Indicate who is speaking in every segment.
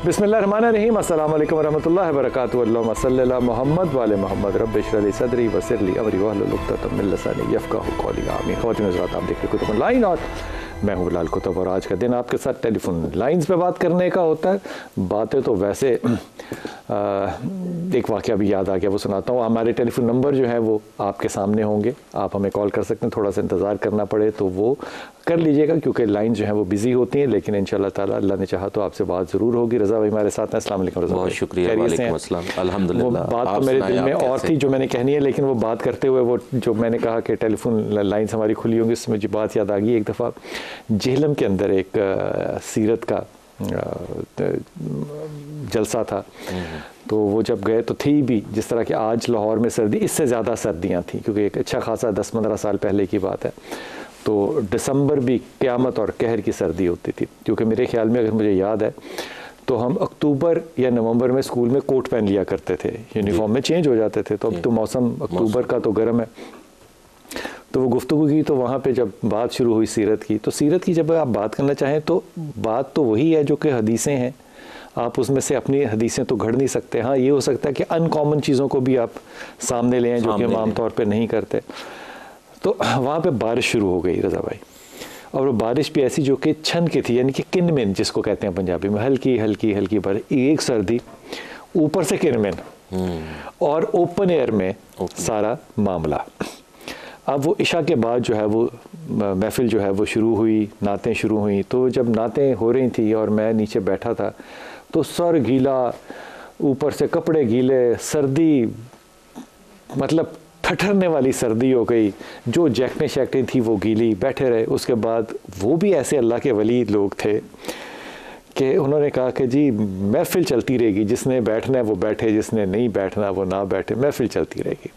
Speaker 1: बिस्मिल्लाहिर्रहमानिर्रहीम। अस्सलाम वालेकुम वरहमतुल्लाहि वबरकातुहू। अल्लाहुम्मा सल्लि अला मुहम्मद व आले मुहम्मद। रब्बि इश्रह ली सदरी वयस्सिर ली अमरी वहलुल उक़दतम मिन लिसानी यफ़क़हू क़ौली। आमीन। ख़वातीन हज़रात, आप देख रहे कुतुब ऑनलाइन और मैं हूँ बिलाल कुतुब, और आज का दिन आपके साथ टेलीफोन लाइंस पे बात करने का होता है। बातें तो वैसे एक वाक़या भी याद आ गया, वो सुनाता हूँ। हमारे टेलीफोन नंबर जो है वो आपके सामने होंगे, आप हमें कॉल कर सकते हैं। थोड़ा सा इंतज़ार करना पड़े तो वो कर लीजिएगा, क्योंकि लाइन जो है वो बिज़ी होती हैं, लेकिन इंशाअल्लाह ताला अल्लाह ने चाहा तो आपसे बात ज़रूर होगी। रज़ा भाई हमारे साथ हैं। अस्सलाम वालेकुम रज़ा भाई।
Speaker 2: बहुत शुक्रिया। वालेकुम अस्सलाम। अल्हम्दुलिल्लाह।
Speaker 1: वो बात तो मेरे दिल में और थी जो मैंने कहनी है, लेकिन वो बात करते हुए वो जो मैंने कहा कि टेलीफोन लाइन्स हमारी खुली होंगी, उसमें मुझे बात याद आ गई। एक दफ़ा जेहलम के अंदर एक सीरत का जलसा था, तो वो जब गए तो थी भी जिस तरह कि आज लाहौर में सर्दी, इससे ज़्यादा सर्दियाँ थी, क्योंकि एक अच्छा खासा 10-15 साल पहले की बात है। तो दिसंबर भी क़यामत और कहर की सर्दी होती थी, क्योंकि मेरे ख्याल में, अगर मुझे याद है, तो हम अक्टूबर या नवंबर में स्कूल में कोट पहन लिया करते थे, यूनिफॉर्म में चेंज हो जाते थे। तो अब तो मौसम अक्टूबर का तो गर्म है। तो वो गुफ्तगू की, तो वहाँ पे जब बात शुरू हुई सीरत की, तो सीरत की जब आप बात करना चाहें तो बात तो वही है जो कि हदीसें हैं। आप उसमें से अपनी हदीसें तो घड़ नहीं सकते। हाँ, ये हो सकता है कि अनकॉमन चीज़ों को भी आप सामने ले आएँ, जो कि हम आमतौर पर नहीं करते। तो वहाँ पे बारिश शुरू हो गई रज़ा भाई, और वो बारिश भी ऐसी जो कि छन की थी, यानी कि किनमिन जिसको कहते हैं पंजाबी में, हल्की हल्की हल्की बारिश, एक सर्दी ऊपर से किनमिन, और ओपन एयर में सारा मामला। अब वो इशा के बाद जो है वो महफिल जो है वो शुरू हुई, नातें शुरू हुई। तो जब नातें हो रही थी और मैं नीचे बैठा था, तो सर गीला, ऊपर से कपड़े गीले, सर्दी मतलब ठठरने वाली सर्दी हो गई। जो जैकटें शैकटें थी वो गीली, बैठे रहे। उसके बाद वो भी ऐसे अल्लाह के वली लोग थे कि उन्होंने कहा कि जी महफिल चलती रहेगी, जिसने बैठना है वो बैठे, जिसने नहीं बैठना वो ना बैठे, महफिल चलती रहेगी।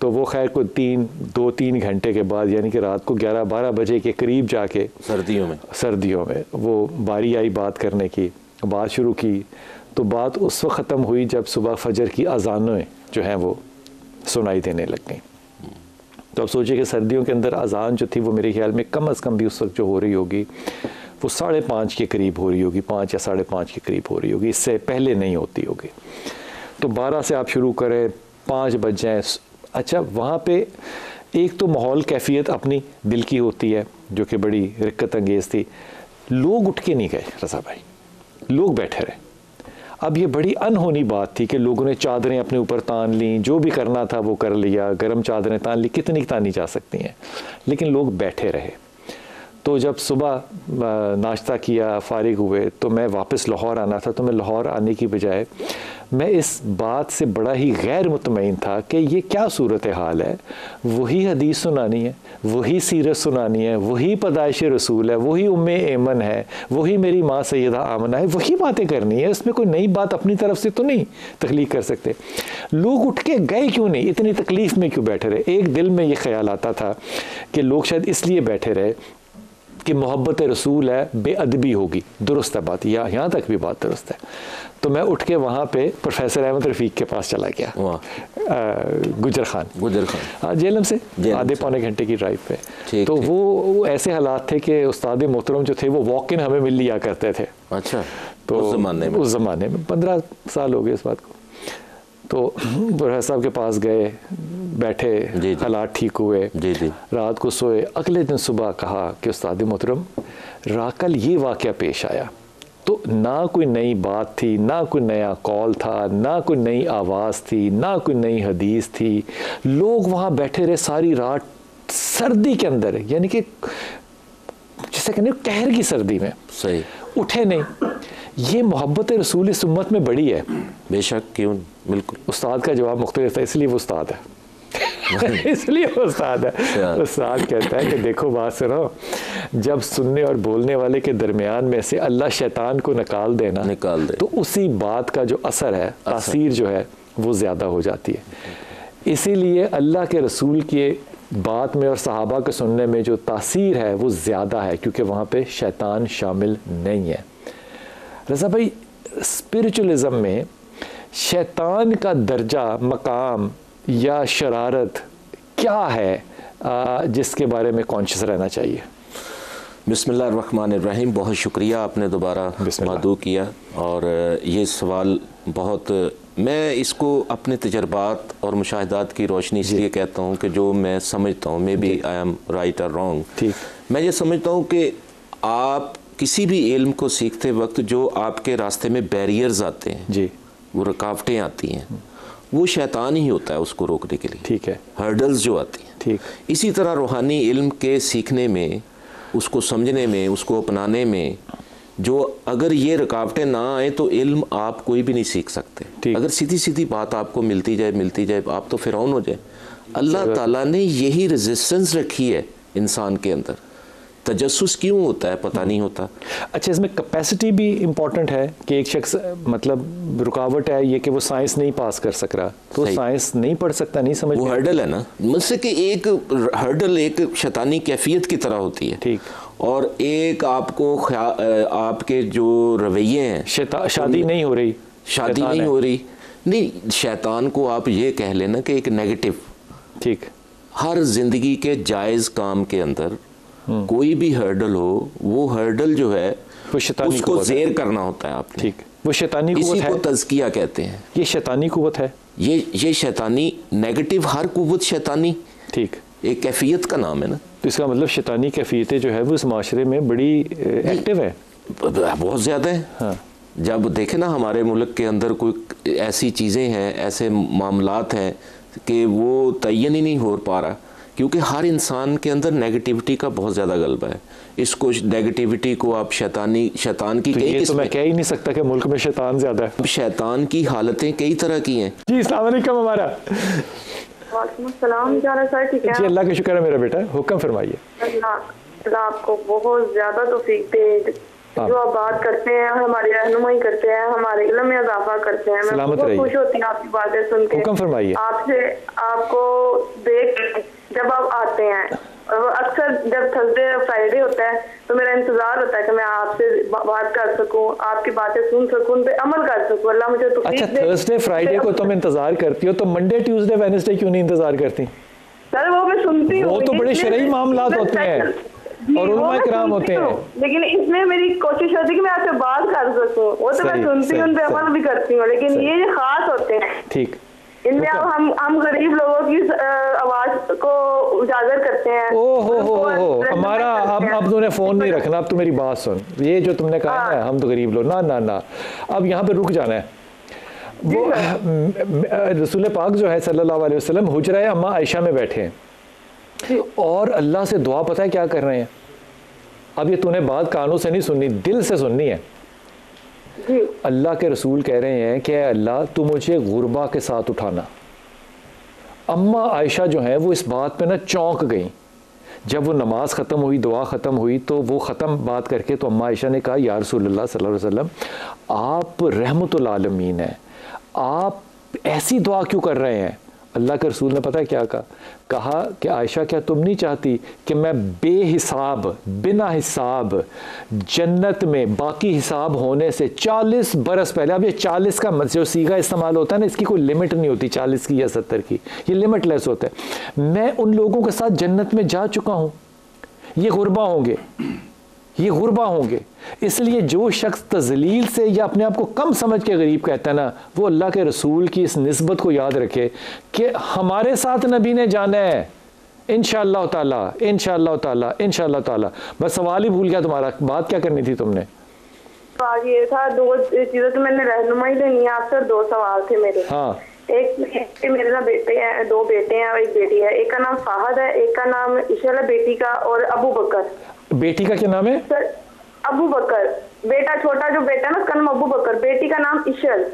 Speaker 1: तो वो खैर को 2-3 घंटे के बाद, यानी कि रात को 11-12 बजे के करीब जाके सर्दियों में वो बारी आई बात करने की, बात शुरू की। तो बात उस वक्त ख़त्म हुई जब सुबह फजर की अज़ानें जो हैं वो सुनाई देने लग गई। तो अब सोचिए कि सर्दियों के अंदर अज़ान जो थी वो मेरे ख्याल में कम अज़ कम भी उस वक्त जो हो रही होगी वो 5:30 के करीब हो रही होगी, 5 या 5:30 के करीब हो रही होगी, इससे पहले नहीं होती होगी। तो 12 से आप शुरू करें, 5 बज जाएँ। अच्छा, वहाँ पे एक तो माहौल कैफियत अपनी दिल की होती है जो कि बड़ी रिक्कत अंगेज़ थी। लोग उठ के नहीं गए रज़ा भाई, लोग बैठे रहे। अब ये बड़ी अनहोनी बात थी कि लोगों ने चादरें अपने ऊपर तान लीं, जो भी करना था वो कर लिया, गर्म चादरें तान ली, कितनी तानी जा सकती हैं, लेकिन लोग बैठे रहे। तो जब सुबह नाश्ता किया, फारिग हुए, तो मैं वापस लाहौर आना था। तो मैं लाहौर आने की बजाय मैं इस बात से बड़ा ही गैर मुतमईन था कि ये क्या सूरत हाल है। वही हदीस सुनानी है, वही सीरत सुनानी है, वही पैदाइश रसूल है, वही उम्मे ऐमन है, वही मेरी माँ सैयदा आमना है, वही बातें करनी है। इसमें कोई नई बात अपनी तरफ से तो नहीं तख्लीक कर सकते। लोग उठ के गए क्यों नहीं, इतनी तकलीफ़ में क्यों बैठे रहे। एक दिल में ये ख्याल आता था कि लोग शायद इसलिए बैठे रहे कि मोहब्बत रसूल है, बेअदबी होगी। दुरुस्त है बात, यहाँ तक भी बात दुरुस्त है। तो मैं उठ के वहाँ पे प्रोफेसर अहमद रफ़ीक के पास चला गया, गुजर खान जेलम से आधे पौने घंटे की ड्राइव पे। तो वो ऐसे हालात थे कि उस्ताद मोहतरम जो थे वो वॉक इन हमें मिल लिया करते थे।
Speaker 2: अच्छा।
Speaker 1: तो उस ज़माने में 15 साल हो गए इस बात को। तो प्रोफेसर साहब के पास गए, बैठे, हालात ठीक हुए, रात को सोए। अगले दिन सुबह कहा कि उस्ताद मोहतरम कल ये वाक़या पेश आया। तो ना कोई नई बात थी, ना कोई नया कॉल था, ना कोई नई आवाज़ थी, ना कोई नई हदीस थी। लोग वहाँ बैठे रहे सारी रात सर्दी के अंदर, यानी कि जिसे कहने कहर की सर्दी में।
Speaker 2: सही।
Speaker 1: उठे नहीं। ये मोहब्बत रसूल इस उम्मत में बड़ी है।
Speaker 2: बेशक, क्यों, बिल्कुल।
Speaker 1: उस्ताद का जवाब मुख्तलिफ था, इसलिए वो उस्ताद है इसलिए वो उस्ताद है। उस्ताद कहता है कि देखो बात सुनो, जब सुनने और बोलने वाले के दरमियान में से अल्लाह शैतान को निकाल दे, तो उसी बात का जो असर है, तासीर जो है वो ज़्यादा हो जाती है। इसीलिए अल्लाह के रसूल के बात में और सहाबा के सुनने में जो तासीर है वो ज़्यादा है, क्योंकि वहाँ पे शैतान शामिल नहीं है। रज़ा भाई, स्पिरिचुअलिज़म में शैतान का दर्जा, मकाम या शरारत क्या है जिसके बारे में कॉन्शियस रहना चाहिए?
Speaker 2: बिस्मिल्लाहिर्रहमानिर्रहीम। बहुत शुक्रिया, आपने दोबारा मदऊ किया। और ये सवाल बहुत, मैं इसको अपने तजर्बात और मुशाहिदात की रोशनी इसलिए कहता हूँ कि जो मैं समझता हूँ, maybe I am right और रॉन्ग, मैं ये समझता हूँ कि आप किसी भी इल्म को सीखते वक्त जो आपके रास्ते में बैरियर्स आते हैं जी, वो रुकावटें आती हैं, वो शैतान ही होता है उसको रोकने के लिए। ठीक है, हर्डल्स जो आती हैं। ठीक, इसी तरह रूहानी इल्म के सीखने में, उसको समझने में, उसको अपनाने में जो अगर ये रुकावटें ना आए तो इल्म आप कोई भी नहीं सीख सकते। अगर सीधी सीधी बात आपको मिलती जाए आप तो फिरौन हो जाए। अल्लाह ताला ने यही रेजिस्टेंस रखी है इंसान के अंदर। तजस्सुस क्यों होता है पता नहीं होता।
Speaker 1: अच्छा, इसमें कैपेसिटी भी इम्पोर्टेंट है कि एक शख्स, मतलब रुकावट है ये कि वो साइंस नहीं पास कर सक रहा, तो साइंस नहीं पढ़ सकता, नहीं समझ,
Speaker 2: वो हर्डल है ना, मुझसे कि एक हर्डल एक शैतानी कैफियत की तरह होती है। ठीक, और एक आपको आपके जो रवैये हैं,
Speaker 1: शादी नहीं हो रही,
Speaker 2: शादी नहीं हो रही, नहीं, शैतान को आप ये कह लेना कि एक नेगेटिव। ठीक, हर जिंदगी के जायज़ काम के अंदर कोई भी हर्डल हो, वो हर्डल जो है वो शैतानी उसको ज़ेर करना होता है आपने। ठीक, वो शैतानी कुव्वत है, इसी को तज़किया कहते हैं।
Speaker 1: ये शैतानी कुव्वत है,
Speaker 2: ये शैतानी नेगेटिव, हर कुव्वत शैतानी, ठीक, एक कैफियत का नाम है ना।
Speaker 1: तो इसका मतलब शैतानी कैफियतें जो है वो इस माशरे में बड़ी एक्टिव है,
Speaker 2: बहुत ज़्यादा है। हाँ। जब देखें ना हमारे मुल्क के अंदर कोई ऐसी चीज़ें हैं, ऐसे मामलात हैं कि वो तयन ही नहीं हो पा रहा, क्योंकि हर इंसान के अंदर नेगेटिविटी का बहुत ज़्यादा गलबा है। इसको नेगेटिविटी को आप शैतान की
Speaker 1: तो ये तो मैं कह ही नहीं सकता कि मुल्क में शैतान ज़्यादा है।
Speaker 2: शैतान की हालतें कई तरह की हैं।
Speaker 1: जी, अस्सलाम वालेकुम। हमारा
Speaker 3: सलाम सर, ठीक है
Speaker 1: जी, अल्लाह का शुक्र है मेरा बेटा, हुक्म फरमाइए।
Speaker 3: अल्लाह आपको बहुत ज़्यादा तौफीक दे, जो आप बात करते हैं, हमारी रहनुमाई करते हैं, हमारे इल्म में इजाफा करते हैं। मैं बहुत खुश होती हूँ आपकी बातें सुन के।
Speaker 1: हुक्म फरमाइए।
Speaker 3: आपसे, आपको देख जब आप आते हैं, अक्सर जब थर्सडे फ्राइडे होता है तो मेरा इंतजार होता है कि मैं आपसे बात कर सकूं, आपकी बातें सुन सकूं, उन पे अमल कर सकूं। अल्लाह मुझे तो
Speaker 1: अच्छा, थर्सडे फ्राइडे को तुम इंतजार करती हो, तो मंडे ट्यूसडे वेडनेसडे क्यों नहीं इंतजार करती?
Speaker 3: सर वो मैं सुनती हूँ,
Speaker 1: वो तो बड़े शरई मामलात होते हैं और उलमा किराम होते हैं,
Speaker 3: लेकिन इसमें मेरी कोशिश होती है कि मैं आपसे बात कर सकूं। वो तो मैं सुनती हूँ, उन पे अमल भी करती हूँ, लेकिन ये जो खास होते हैं, ठीक, इनमें हम गरीब लोगों की आवाज को उजागर करते हैं।
Speaker 1: ओ हमारा अब तूने फोन नहीं रखना, अब तू मेरी बात सुन। ये जो तुमने कहा है हम तो गरीब लोग, ना ना ना, अब यहाँ पे रुक जाना है। वो रसूल पाक जो है सल्लल्लाहु अलैहि वसल्लम हुजरा अम्मा आयशा में बैठे हैं और अल्लाह से दुआ, पता है क्या कर रहे हैं? अब ये तूने बात कानों से नहीं सुननी, दिल से सुननी है। अल्लाह के रसूल कह रहे हैं कि अल्लाह तू मुझे गुरबा के साथ उठाना। अम्मा आयशा जो है वो इस बात पे ना चौंक गई। जब वो नमाज ख़त्म हुई, दुआ ख़त्म हुई, तो वो ख़त्म बात करके तो अम्मा आयशा ने कहा, या रसूलल्लाह सल्लल्लाहु अलैहि वसल्लम, आप रहमतुल आलमीन हैं, आप ऐसी दुआ क्यों कर रहे हैं? अल्लाह के रसूल ने पता है क्या कहा कि आयशा, क्या तुम नहीं चाहती कि मैं बेहिसाब, बिना हिसाब जन्नत में बाकी हिसाब होने से 40 बरस पहले, अब ये 40 का जो सीगा इस्तेमाल होता है ना, इसकी कोई लिमिट नहीं होती, 40 की या 70 की, ये लिमिटलेस होता है। मैं उन लोगों के साथ जन्नत में जा चुका हूँ, ये गुरबा होंगे, ये गुरबा होंगे। इसलिए जो शख्स तजलील से या अपने आप को कम समझ के गरीब कहता है ना, वो अल्लाह के रसूल की इस निस्बत को याद रखे कि हमारे साथ नबी ने जाना है इंशाअल्लाह ताला, इंशाअल्लाह ताला, इंशाअल्लाह ताला। बस सवाल ही भूल गया तुम्हारा, बात क्या करनी थी तुमने?
Speaker 3: ये था, दो चीज़ों की मैंने रहनुमाई लेनी है आपसे, 2 सवाल थे मेरे। हाँ, एक मेरे ना बेटे हैं, 2 बेटे हैं और एक बेटी है। एक का नाम फाहद है, एक का नाम इशल है बेटी का, और अबू बकर।
Speaker 1: बेटी का क्या नाम है?
Speaker 3: सर अबू बकर। बेटा, छोटा जो बेटा ना उसका नाम अबू बकर, बेटी का नाम इशल।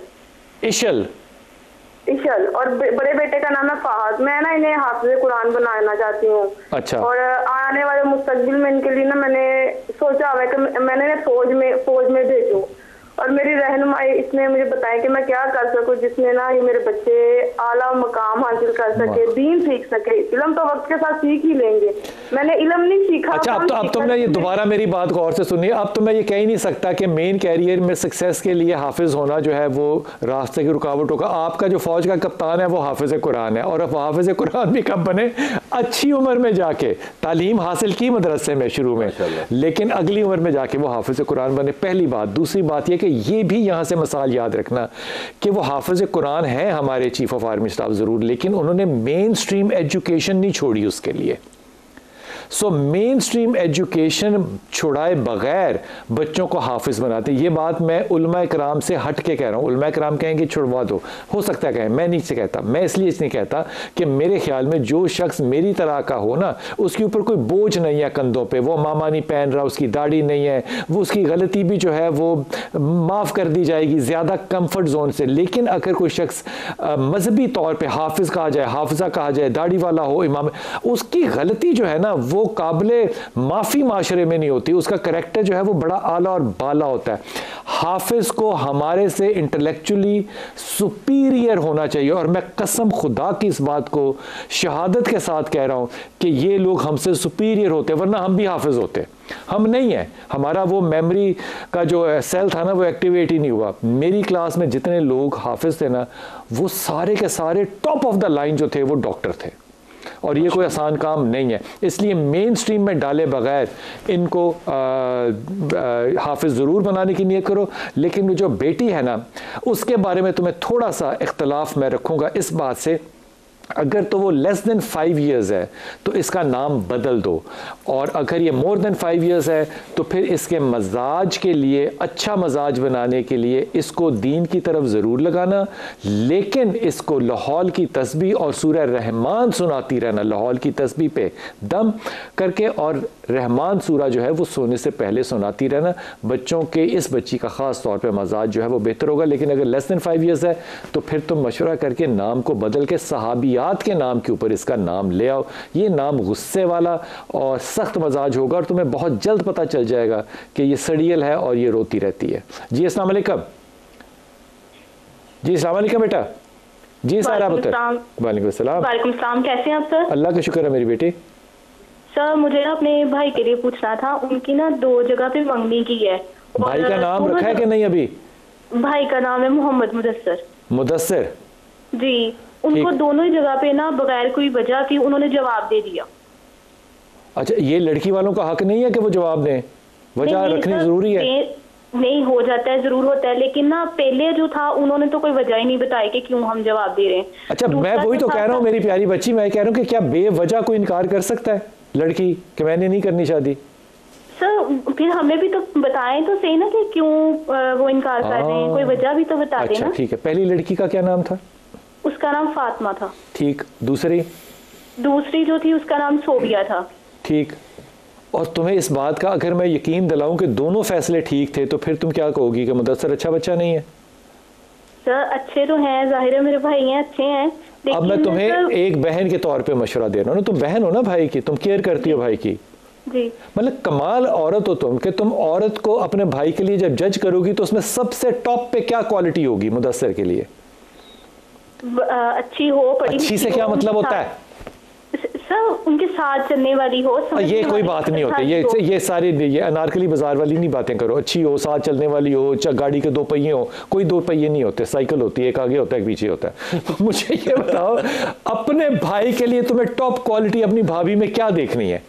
Speaker 1: इशल
Speaker 3: और बड़े बेटे का नाम है फाहद। मैं ना इन्हें हाफिज़ कुरान बनाना चाहती हूँ। अच्छा। और आने वाले मुस्तकबिल में इनके लिए ना मैंने सोचा हुआ है कि मैंने फौज में भेजूं। और मेरी रहनुमाई इसने मुझे बताया कि मैं क्या कर सकूं जिसमें ना ये मेरे बच्चे आला मकाम हासिल कर सके, दीन सीख सके। इल्म तो वक्त के साथ सीख ही लेंगे, मैंने इल्म नहीं सीखा।
Speaker 1: अच्छा, अब तुमने ये दोबारा मेरी बात गौर से सुनिए। अब तो मैं ये कह ही नहीं सकता कि मेन कैरियर में सक्सेस के लिए हाफिज होना जो है वो रास्ते की रुकावट होगा। आपका जो फौज का कप्तान है वो हाफिज कुरान है, और अब हाफिज कुरान भी कब बने? अच्छी उम्र में जाके। तालीम हासिल की मदरसे में शुरू में, लेकिन अगली उम्र में जाके वो हाफिज कुरान बने, पहली बात। दूसरी बात ये कि ये भी यहाँ से मसाल याद रखना कि वो हाफिज कुरान है हमारे चीफ ऑफ आर्मी स्टाफ ज़रूर, लेकिन उन्होंने मेन स्ट्रीम एजुकेशन नहीं छोड़ी उसके लिए। सो मेन स्ट्रीम एजुकेशन छुड़ाए बगैर बच्चों को हाफिज बनाते। ये बात मैं उलमा कराम से हट के कह रहा हूँ। उलमा कराम कहेंगे छुड़वा दो, हो सकता है कहें, मैं नहीं से कहता। मैं इसलिए नहीं कहता कि मेरे ख्याल में जो शख्स मेरी तरह का हो ना, उसके ऊपर कोई बोझ नहीं है कंधों पे, वो मामा नहीं पहन रहा, उसकी दाढ़ी नहीं है, वो उसकी गलती भी जो है वो माफ़ कर दी जाएगी ज़्यादा कंफर्ट जोन से। लेकिन अगर कोई शख्स मजहबी तौर पर हाफिज कहा जाए, हाफिजा कहा जाए, दाढ़ी वाला हो, इमाम, उसकी गलती जो है ना वो काबिले माफी माशरे में नहीं होती, उसका करैक्टर जो है वो बड़ा आला और बाला होता है। हाफिज को हमारे से इंटेलेक्चुअली सुपीरियर होना चाहिए, और मैं कसम खुदा की इस बात को शहादत के साथ कह रहा हूं कि ये लोग हमसे सुपीरियर होते, वरना हम भी हाफिज होते। हम नहीं है, हमारा वो मेमोरी का जो सेल था ना वो एक्टिवेट ही नहीं हुआ। मेरी क्लास में जितने लोग हाफिज थे ना, वो सारे के सारे टॉप ऑफ द लाइन जो थे वो डॉक्टर थे, और ये कोई आसान काम नहीं है। इसलिए मेन स्ट्रीम में डाले बगैर इनको हाफिज ज़रूर बनाने की नीयत करो। लेकिन जो बेटी है ना, उसके बारे में तुम्हें थोड़ा सा इख्तलाफ मैं रखूँगा इस बात से। अगर तो वो लेस देन 5 years है तो इसका नाम बदल दो, और अगर ये मोर देन 5 years है तो फिर इसके मजाज के लिए, अच्छा मजाज बनाने के लिए इसको दीन की तरफ ज़रूर लगाना, लेकिन इसको लाहौल की तस्बीह और सूरह रहमान सुनाती रहना, लाहौल की तस्बीह पे दम करके, और रहमान सूरा जो है वो सोने से पहले सुनाती रहना। बच्चों के, इस बच्ची का ख़ास तौर पे मजाज जो है वो बेहतर होगा। लेकिन अगर लेस देन 5 years है तो फिर तुम मशवरा करके नाम को बदल के सहाबियात के नाम के ऊपर इसका नाम ले आओ। ये नाम गुस्से वाला और सख्त मजाज होगा, और तुम्हें बहुत जल्द पता चल जाएगा कि ये सड़ियल है और ये रोती रहती है। जी अस्सलाम वालेकुम। जी अस्सलाम वालेकुम बेटा। जी सारा पुत्र। वालेकुम सलाम।
Speaker 4: वालेकुम सलाम, कैसे हैं आप सर?
Speaker 1: अल्लाह का शुक्र है मेरी बेटी।
Speaker 4: सर मुझे ना अपने भाई के लिए पूछना था, उनकी ना 2 जगह पे मंगनी की है।
Speaker 1: भाई का नाम रखा है कि नहीं अभी?
Speaker 4: भाई का नाम है मोहम्मद मुदस्सिर।
Speaker 1: मुदस्सिर
Speaker 4: जी, उनको दोनों ही जगह पे ना बगैर कोई वजह की उन्होंने जवाब दे दिया।
Speaker 1: अच्छा, ये लड़की वालों का हक नहीं है कि वो जवाब दें? वजह रखनी जरूरी है?
Speaker 4: नहीं, हो जाता है, जरूर होता है, लेकिन ना पहले जो था उन्होंने तो कोई वजह ही नहीं बताई कि क्यों हम जवाब दे रहे हैं।
Speaker 1: अच्छा, मैं वही तो कह रहा हूँ मेरी प्यारी बच्ची, मैं कह रहा हूँ कि क्या बेवजह कोई इनकार कर सकता है लड़की कि मैंने नहीं करनी शादी?
Speaker 4: सर फिर हमें भी तो बताएं तो सही ना कि क्यों वो इनकार कर रहे हैं, कोई वजह भी तो बता दें ना।
Speaker 1: अच्छा ठीक है, पहली लड़की का क्या नाम था?
Speaker 4: उसका नाम फातिमा था।
Speaker 1: ठीक। दूसरी
Speaker 4: जो थी उसका नाम सोबिया था।
Speaker 1: ठीक। और तुम्हें इस बात का अगर मैं यकीन दिलाऊं कि दोनों फैसले ठीक थे तो फिर तुम क्या कहोगी कि मुदस्सिर अच्छा बच्चा नहीं है?
Speaker 4: सर अच्छे तो हैं, जाहिर है मेरे भाई हैं, अच्छे हैं।
Speaker 1: अब मैं तुम्हें एक बहन के तौर पे मशवरा दे रहा हूँ ना, तुम बहन हो ना भाई की, तुम केयर करती हो भाई की।
Speaker 4: जी।
Speaker 1: मतलब कमाल औरत हो तुम कि तुम औरत को अपने भाई के लिए जब जज करोगी तो उसमें सबसे टॉप पे क्या क्वालिटी होगी मुदस्सिर के लिए?
Speaker 4: अच्छी हो, पढ़ी
Speaker 1: अच्छी से क्या मतलब होता है?
Speaker 4: सर उनके साथ चलने वाली हो।
Speaker 1: ये कोई बात नहीं होती, ये सारी ये अनारकली बाजार वाली नहीं बातें करो। अच्छी हो, साथ चलने वाली हो, गाड़ी के 2 पहिए हो। कोई 2 पहिए नहीं होते, साइकिल होती है, एक आगे होता है एक पीछे होता है। मुझे ये बताओ, अपने भाई के लिए तुम्हें टॉप क्वालिटी अपनी भाभी में क्या देखनी है?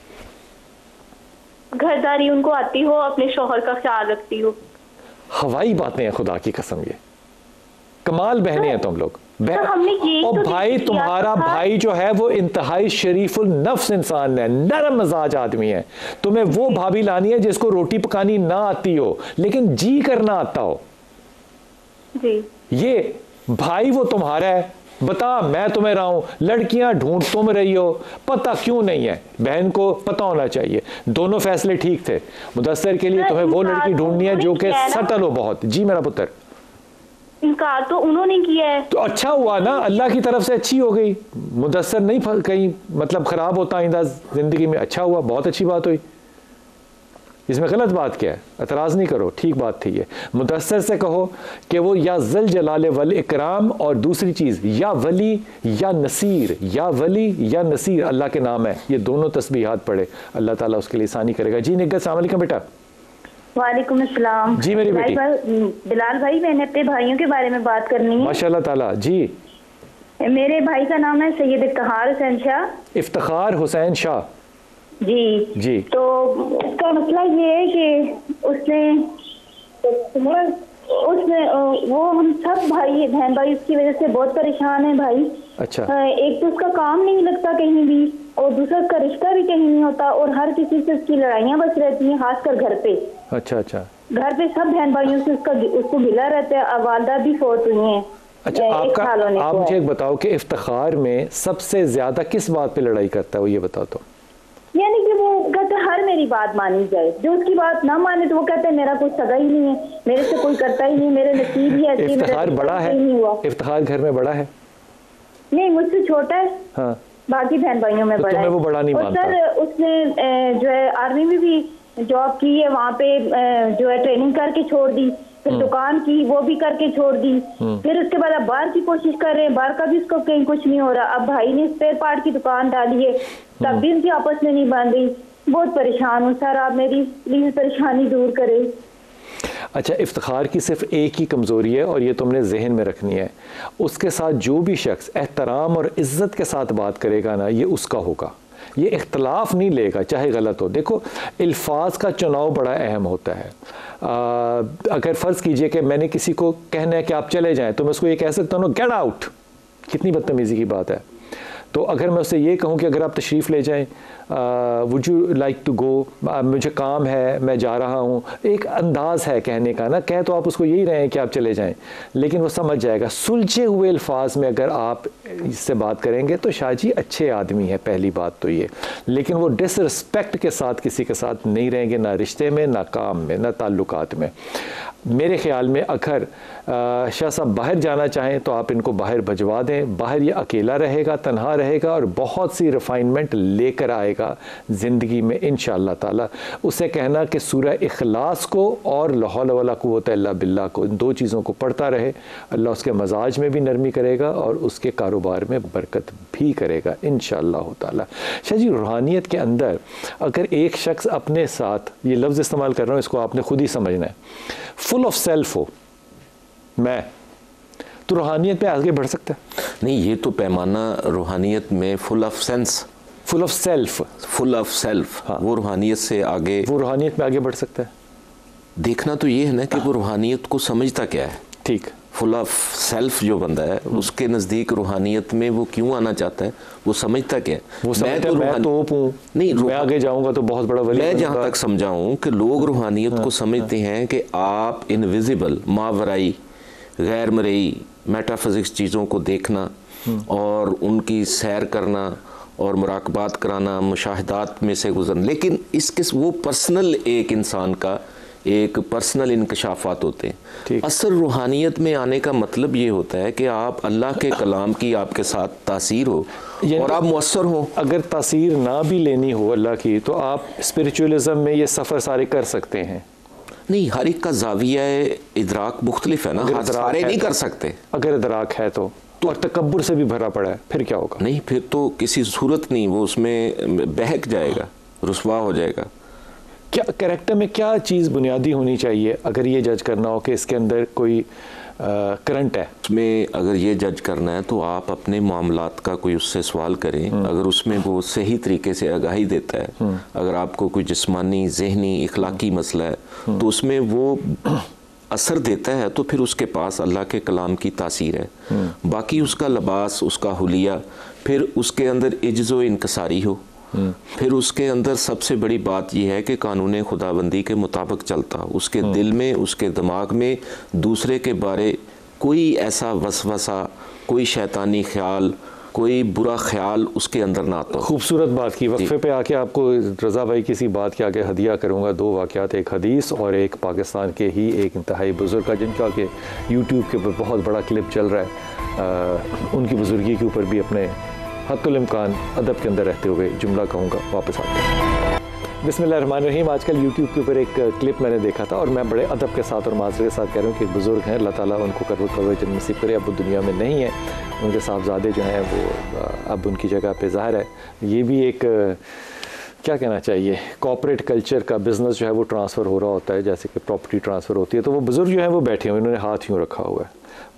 Speaker 4: घरदारी उनको आती हो, अपने शौहर का ख्याल रखती हो।
Speaker 1: हवाई बातें हैं खुदा की कसम, ये कमाल बहने हैं तुम लोग। और
Speaker 4: तो
Speaker 1: भाई तुम्हारा भाई जो है वो इंतहाई शरीफुल नफ्स इंसान है, नरम मजाज आदमी है। तुम्हें वो भाभी लानी है जिसको रोटी पकानी ना आती हो लेकिन जी करना आता हो।
Speaker 4: जी।
Speaker 1: ये भाई वो तुम्हारा है। बता, मैं तुम्हें रहा हूं, लड़कियां ढूंढ तुम रही हो, पता क्यों नहीं है? बहन को पता होना चाहिए। दोनों फैसले ठीक थे। मुदस्सिर के लिए तुम्हें वो लड़की ढूंढनी है जो कि सटल हो बहुत। जी मेरा पुत्र।
Speaker 4: इनकार तो उन्होंने किया है
Speaker 1: तो अच्छा हुआ ना, अल्लाह की तरफ से अच्छी हो गई। मुदस्सिर नहीं कहीं मतलब खराब होता आइंदा जिंदगी में। अच्छा हुआ, बहुत अच्छी बात हुई। इसमें गलत बात क्या है? एतराज़ नहीं करो, ठीक बात थी ये। मुदस्सर से कहो कि वो या ज़ल जलाल वल इकराम, और दूसरी चीज़ या वली या नसीर, या वली या नसीर अल्लाह के नाम है, ये दोनों तस्बीहात पढ़े, अल्लाह ताला उसके लिए आसानी करेगा। जी निग्गत, अस्सलाम वालेकुम बेटा।
Speaker 4: वालेकुम अस्सलाम।
Speaker 1: जी मेरी बेटी।
Speaker 4: बिलाल भाई, मैंने अपने भाइयों के बारे में बात करनी है।
Speaker 1: माशाल्लाह ताला। जी,
Speaker 4: मेरे भाई का नाम है सैयद इफ्तिखार हुसैन शाह।
Speaker 1: इफ्तिखार हुसैन शाह
Speaker 4: जी
Speaker 1: जी।
Speaker 4: तो उसका मसला ये है कि वो हम सब भाई बहन भाई उसकी वजह से बहुत परेशान है भाई।
Speaker 1: अच्छा।
Speaker 4: एक तो उसका काम नहीं लगता कहीं भी, और दूसरा उसका रिश्ता भी कहीं नहीं होता, और हर किसी से उसकी लड़ाइयाँ बस रहती हैं, खासकर घर पे।
Speaker 1: अच्छा अच्छा।
Speaker 4: घर पे सब बहन भाइयों से उसको गिला रहता है। वालदा भी फौत हुई हैं।
Speaker 1: अच्छा, आप मुझे एक बताओ कि इफ्तिखार में सबसे ज्यादा किस बात पे लड़ाई करता है, वो ये बताओ तो।
Speaker 4: यानी कि वो कहते हैं हर मेरी बात मानी जाए, जो उसकी बात ना माने तो वो कहते हैं मेरा कोई सगा ही नहीं है, मेरे से कोई करता ही नहीं, मेरे नसीब ही ऐसे।
Speaker 1: इफ्तिखार बड़ा है? इफ्तिखार घर में बड़ा है?
Speaker 4: नहीं, मुझसे छोटा है। हाँ। बाकी बहन भाइयों में बड़ा है। वो बड़ा नहीं मानता। सर उसने जो है आर्मी में भी जॉब की है, वहाँ पे जो है ट्रेनिंग करके छोड़ दी, फिर दुकान की वो भी करके छोड़ दी, फिर उसके बाद अब बाहर की कोशिश कर रहे हैं, बाहर का भी उसको कहीं कुछ नहीं हो रहा। अब भाई ने स्पेयर पार्ट की दुकान डाली है, तब भी उनकी आपस में नहीं बन रही। बहुत परेशान हूँ सर, आप मेरी प्लीज परेशानी दूर करें।
Speaker 1: अच्छा, इफ्तिखार की सिर्फ एक ही कमज़ोरी है, और ये तुमने जहन में रखनी है, उसके साथ जो भी शख्स एहतराम और इज़्ज़त के साथ बात करेगा ना, ये उसका होगा, ये इख्तलाफ नहीं लेगा चाहे गलत हो। देखो, अल्फाज का चुनाव बड़ा अहम होता है। अगर फ़र्ज़ कीजिए कि मैंने किसी को कहना है कि आप चले जाएं, तो मैं उसको ये कह सकता हूँ गेट आउट, कितनी बदतमीज़ी की बात है। तो अगर मैं उससे ये कहूँ कि अगर आप तशरीफ़ ले जाएं, would you like to go, मुझे काम है, मैं जा रहा हूँ, एक अंदाज़ है कहने का ना, कह तो आप उसको यही रहे हैं कि आप चले जाएं, लेकिन वो समझ जाएगा। सुलझे हुए अल्फाज में अगर आप इससे बात करेंगे तो शाह जी अच्छे आदमी है, पहली बात तो ये, लेकिन वो डिसरिस्पेक्ट के साथ किसी के साथ नहीं रहेंगे, ना रिश्ते में, ना काम में, ना ताल्लुकात में। मेरे ख़्याल में अगर शाह साहब बाहर जाना चाहें तो आप इनको बाहर भिजवा दें, बाहर ये अकेला रहेगा, तन्हा रहेगा, और बहुत सी रिफाइनमेंट लेकर आएगा ज़िंदगी में इंशाअल्लाह ताला। उसे कहना कि सूरह इखलास को और ला हौला वला कुव्वता इल्ला बिल्लाह को, इन दो चीज़ों को पढ़ता रहे, अल्लाह उसके मजाज में भी नरमी करेगा और उसके कारोबार में बरकत भी करेगा इंशाअल्लाह ताला। शाह जी, रूहानियत के अंदर अगर एक शख्स अपने साथ, ये लफ्ज़ इस्तेमाल कर रहा हूँ, इसको आपने खुद ही समझना है, फुल ऑफ सेल्फ हो मैं, तो रूहानियत पे आगे बढ़ सकता है?
Speaker 2: नहीं, ये तो पैमाना रूहानियत में full of sense,
Speaker 1: full of self,
Speaker 2: full of self, हाँ, वो रूहानियत से आगे,
Speaker 1: वो रूहानियत में आगे बढ़ सकता है।
Speaker 2: देखना तो ये है ना कि वो रूहानियत को समझता क्या है।
Speaker 1: ठीक,
Speaker 2: फुल ऑफ सेल्फ जो बंदा है उसके नज़दीक रूहानियत में वो क्यों आना चाहता है, वो समझता क्या है।
Speaker 1: वो मैं तो नहीं, मैं आगे जाऊंगा तो बहुत बड़ा वली।
Speaker 2: मैं जहाँ तक समझा हूँ कि लोग रूहानियत को समझते हैं कि आप इनविजिबल, मावराई, गैर मरई, मेटाफिजिक्स चीज़ों को देखना और उनकी सैर करना और मुराकबात कराना, मुशाहिदात में से गुजरना, लेकिन इसके वो पर्सनल एक इंसान का एक पर्सनल इंकशाफात होते हैं। असल रूहानियत में आने का मतलब ये होता है कि आप अल्लाह के कलाम की आपके साथ तासीर हो और आप मुअस्सर हो।
Speaker 1: अगर तासीर ना भी लेनी हो अल्लाह की, तो आप स्पिरिचुअलिज्म में ये सफ़र सारे कर सकते हैं।
Speaker 2: नहीं, हर एक का ज़ाविया इदराक मुख्तलिफ है ना, सारे नहीं कर सकते।
Speaker 1: अगर इदराक है तो और तकब्बुर से भी भरा पड़ा है, फिर क्या होगा?
Speaker 2: नहीं, फिर तो किसी सूरत नहीं, वो उसमें बहक जाएगा, रुसवा हो जाएगा।
Speaker 1: क्या कैरेक्टर में क्या चीज़ बुनियादी होनी चाहिए अगर ये जज करना हो कि इसके अंदर कोई करंट है?
Speaker 2: उसमें अगर ये जज करना है तो आप अपने मामलात का कोई उससे सवाल करें, अगर उसमें वो सही तरीके से आगाही देता है, अगर आपको कोई जिस्मानी, ज़हनी, इखलाकी मसला है तो उसमें वो असर देता है, तो फिर उसके पास अल्लाह के कलाम की तासीर है। बाकी उसका लिबास, उसका हुलिया, फिर उसके अंदर इज्ज़ो इनकसारी हो, फिर उसके अंदर सबसे बड़ी बात यह है कि कानून खुदाबंदी के मुताबिक चलता, उसके दिल में, उसके दिमाग में दूसरे के बारे कोई ऐसा वसवसा, कोई शैतानी ख्याल, कोई बुरा ख्याल उसके अंदर ना आता।
Speaker 1: खूबसूरत बात की। वक्फे पे आके आपको रज़ा भाई किसी बात के आगे हदिया करूँगा, दो वाक़यात, एक हदीस और एक पाकिस्तान के ही एक इंतहाई बुज़ुर्ग का जिनका कि यूट्यूब के ऊपर बहुत बड़ा क्लिप चल रहा है, उनकी बुज़ुर्गी के ऊपर भी अपने हत्तुल इम्कान अदब के अंदर रहते हुए जुमला कहूँगा, वापस आते हैं। बिस्मिल्लाहिर्रहमानिर्रहीम। आजकल यूट्यूब के ऊपर एक क्लिप मैंने देखा था और मैं बड़े अदब के साथ और माज़रत के साथ कह रहा हूँ कि एक बुज़ुर्ग हैं, अल्लाह ताला उनको कब्र जन्नत नसीब करे। अब वो दुनिया में नहीं है, उनके साहबजादे जो हैं वो अब उनकी जगह पे ज़ाहिर है ये भी एक क्या कहना चाहिए, कॉर्पोरेट कल्चर का बिज़नेस जो है वो ट्रांसफ़र हो रहा होता है, जैसे कि प्रॉपर्टी ट्रांसफ़र होती है। तो वो बुज़ुर्ग जो हैं वो बैठे हुए, उन्होंने हाथ यूँ रखा हुआ है,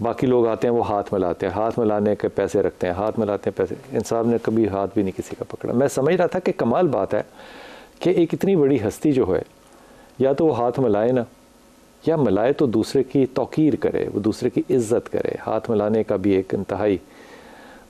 Speaker 1: बाकी लोग आते हैं वो हाथ मिलाते हैं, हाथ मिलाने के पैसे रखते हैं, हाथ मिलाते हैं पैसे। इन साहब ने कभी हाथ भी नहीं किसी का पकड़ा। मैं समझ रहा था कि कमाल बात है कि एक इतनी बड़ी हस्ती जो है, या तो वो हाथ मिलाए ना, या मिलाए तो दूसरे की तौकीर करे, वो दूसरे की इज़्ज़त करे। हाथ मिलाने का भी एक इंतहाई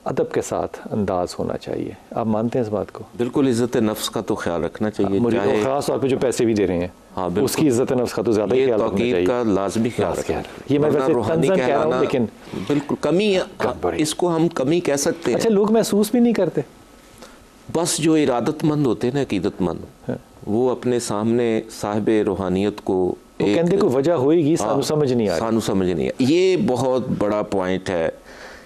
Speaker 1: अदब के साथ अंदाज होना चाहिए। आप मानते हैं इस बात को?
Speaker 2: बिल्कुल, इज़्ज़त नफ्स का तो ख्याल रखना चाहिए,
Speaker 1: चाहे ख़ास तौर पे जो पैसे भी दे रहे हैं। हाँ, उसकी इज़्ज़त नफ्स का तो ज़्यादा ही ख्याल रखना चाहिए,
Speaker 2: का लाजमी ख्याल रखना।
Speaker 1: ये मैं वैसे तंज़न कह रहा हूँ, लेकिन
Speaker 2: बिल्कुल कमी, इसको हम कमी कह सकते हैं।
Speaker 1: अच्छा, लोग महसूस भी नहीं करते।
Speaker 2: बस जो इरादतमंद होते हैं ना, अकीदतमंद, वो अपने सामने साहिब रूहानियत को
Speaker 1: कहते कोई वजह होएगी, सानू समझ नहीं आ
Speaker 2: रही। ये बहुत बड़ा पॉइंट है।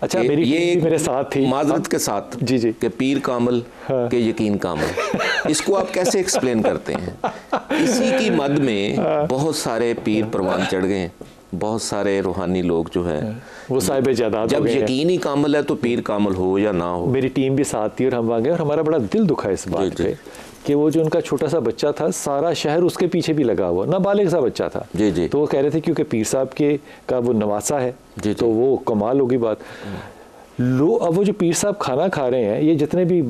Speaker 1: अच्छा, ये मेरे साथ थी
Speaker 2: माजरत के साथ
Speaker 1: जी जी
Speaker 2: कि पीर कामल के यकीन कामल, इसको आप कैसे एक्सप्लेन करते हैं? इसी की मद में बहुत सारे पीर परवान चढ़ गए हैं, बहुत सारे रूहानी लोग जो हैं
Speaker 1: वो साहिब जायदाद।
Speaker 2: जब यकीन ही कामल है तो पीर कामल हो या ना हो।
Speaker 1: मेरी टीम भी साथ थी और हम वहाँ गए और हमारा बड़ा दिल दुखा इस बात पे कि वो जो उनका छोटा सा बच्चा था, सारा शहर उसके पीछे भी लगा हुआ, नाबालिग सा बच्चा था।
Speaker 2: जी जी।
Speaker 1: तो वो कह रहे थे क्योंकि पीर साहब के का वो नवासा है, तो वो कमाल होगी बात। अब वो जो पीर साहब खाना खा रहे हैं, ये जितने भी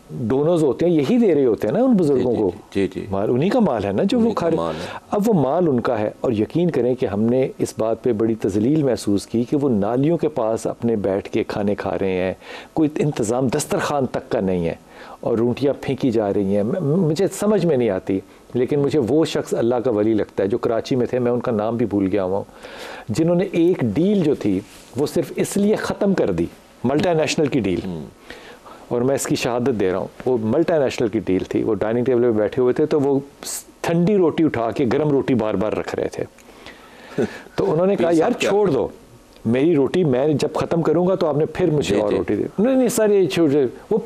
Speaker 1: डोनर्स होते हैं यही दे रहे होते हैं ना उन बुजुर्गों को।
Speaker 2: जी जी।
Speaker 1: माल उन्हीं का माल है ना जो वो खा रहे हैं। अब वो माल उनका है, और यकीन करें कि हमने इस बात पे बड़ी तजलील महसूस की कि वो नालियों के पास अपने बैठ के खाने खा रहे हैं, कोई इंतज़ाम दस्तरखान तक का नहीं है, और रोटियां फेंकी जा रही हैं। मुझे समझ में नहीं आती, लेकिन मुझे वो शख्स अल्लाह का वली लगता है जो कराची में थे, मैं उनका नाम भी भूल गया हूँ, जिन्होंने एक डील जो थी वो सिर्फ इसलिए ख़त्म कर दी, मल्टीनेशनल की डील, और मैं इसकी शहादत दे रहा हूँ, वो मल्टीनेशनल की डील थी। वो डाइनिंग टेबल पे बैठे हुए थे, तो वो ठंडी रोटी उठा के गर्म रोटी बार बार रख रहे थे। तो उन्होंने कहा यार छोड़ दो मेरी रोटी, मैं जब ख़त्म करूँगा तो आपने फिर मुझे और रोटी दी। नहीं सर ये छोड़, वो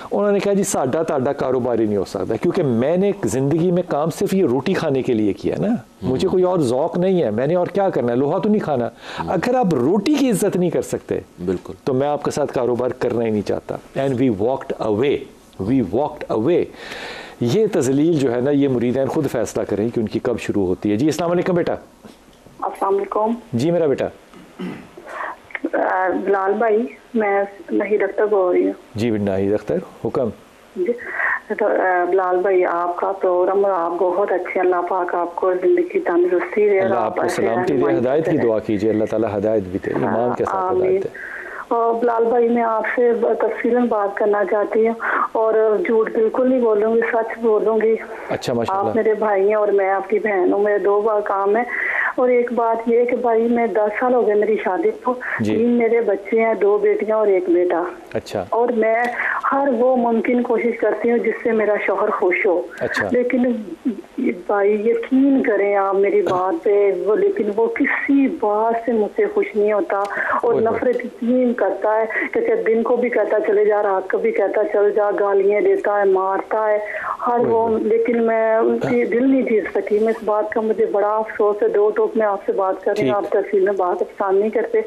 Speaker 1: उन्होंने कहा जी साडा ताडा कारोबार ही नहीं हो सकता, क्योंकि मैंने ज़िंदगी में काम सिर्फ ये रोटी खाने के लिए किया ना, मुझे कोई और ज़ौक़ नहीं है, मैंने और क्या करना है, लोहा तो नहीं खाना। अगर आप रोटी की इज्जत नहीं कर सकते
Speaker 2: बिल्कुल,
Speaker 1: तो मैं आपके साथ कारोबार करना ही नहीं चाहता। And we walked away. ये तजलील जो है ना, ये मुरीदैन खुद फैसला करें कि उनकी कब शुरू होती है। जी अस्सलाम वालेकुम बेटा।
Speaker 3: अस्सलाम वालेकुम।
Speaker 1: जी मेरा बेटा।
Speaker 3: बिलाल भाई, मैं नाहिद अख्तर बोल रही हूँ।
Speaker 1: जी नाहिद अख्तर, हुक्म।
Speaker 3: तो बिलाल भाई, आपका प्रोग्राम आप बहुत अच्छे, अल्लाह पाक आपको जिंदगी तंदुरुस्ती दे,
Speaker 1: अल्लाह आपको सलामती दे, हिदायत की दुआ कीजिए, अल्लाह ताला हिदायत भी दे, ईमान के साथ हिदायत दे।
Speaker 3: और बिलाल भाई, मैं आपसे तफसीलन बात करना चाहती हूँ, और झूठ बिल्कुल नहीं बोलूँगी, सच बोलूँगी।
Speaker 1: अच्छा माशाल्लाह।
Speaker 3: आप मेरे भाई हैं और मैं आपकी बहन हूँ, मेरे 2 बार काम है। और एक बात ये कि भाई, मैं 10 साल हो गए मेरी शादी को, 3 मेरे बच्चे हैं, 2 बेटियां और 1 बेटा।
Speaker 1: अच्छा।
Speaker 3: और मैं हर वो मुमकिन कोशिश करती हूँ जिससे मेरा शौहर खुश हो।
Speaker 1: अच्छा।
Speaker 3: लेकिन भाई यकीन करें आप मेरी बात पे, वो लेकिन वो किसी बात से मुझसे खुश नहीं होता, और नफरत इतनी करता है कि दिन को भी कहता चले जा, रात को भी कहता चल जा, गालियाँ देता है, मारता है हर वो। लेकिन मैं उनकी दिल नहीं जीत सकी। मैं इस बात का मुझे बड़ा अफसोस है। 2 टोक में आपसे बात कर रही हूँ, आप तफसील में बात पसंद नहीं करते,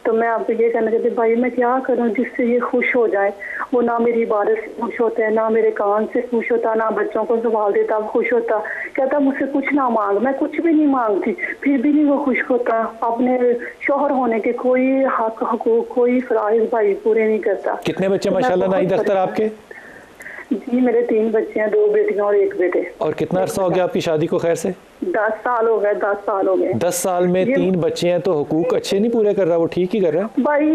Speaker 3: तो मैं आपको ये कहना चाहती हूँ भाई, मैं क्या करूँ जिससे ये खुश हो जाए। वो ना मेरी इबादत से खुश होते हैं, ना मेरे काम से खुश होता, ना बच्चों को संभाल देता खुश होता, कहता मुझसे कुछ ना मांग। मैं कुछ भी नहीं मांगती, फिर भी नहीं वो खुश होता। अपने शौहर होने के कोई हक हकूक, कोई फराइज भाई पूरे नहीं करता।
Speaker 1: कितने बच्चे माशाल्लाह नाहिद अख्तर आपके?
Speaker 3: जी मेरे 3 बच्चे हैं, 2 बेटियां और 1 बेटे।
Speaker 1: और कितना अरसा हो गया आपकी शादी को? खैर से
Speaker 3: 10 साल हो गए। 10 साल हो गए।
Speaker 1: 10 साल में 3 बच्चे हैं, तो हुकूक अच्छे नहीं पूरे कर रहा, वो ठीक ही कर रहा है
Speaker 3: भाई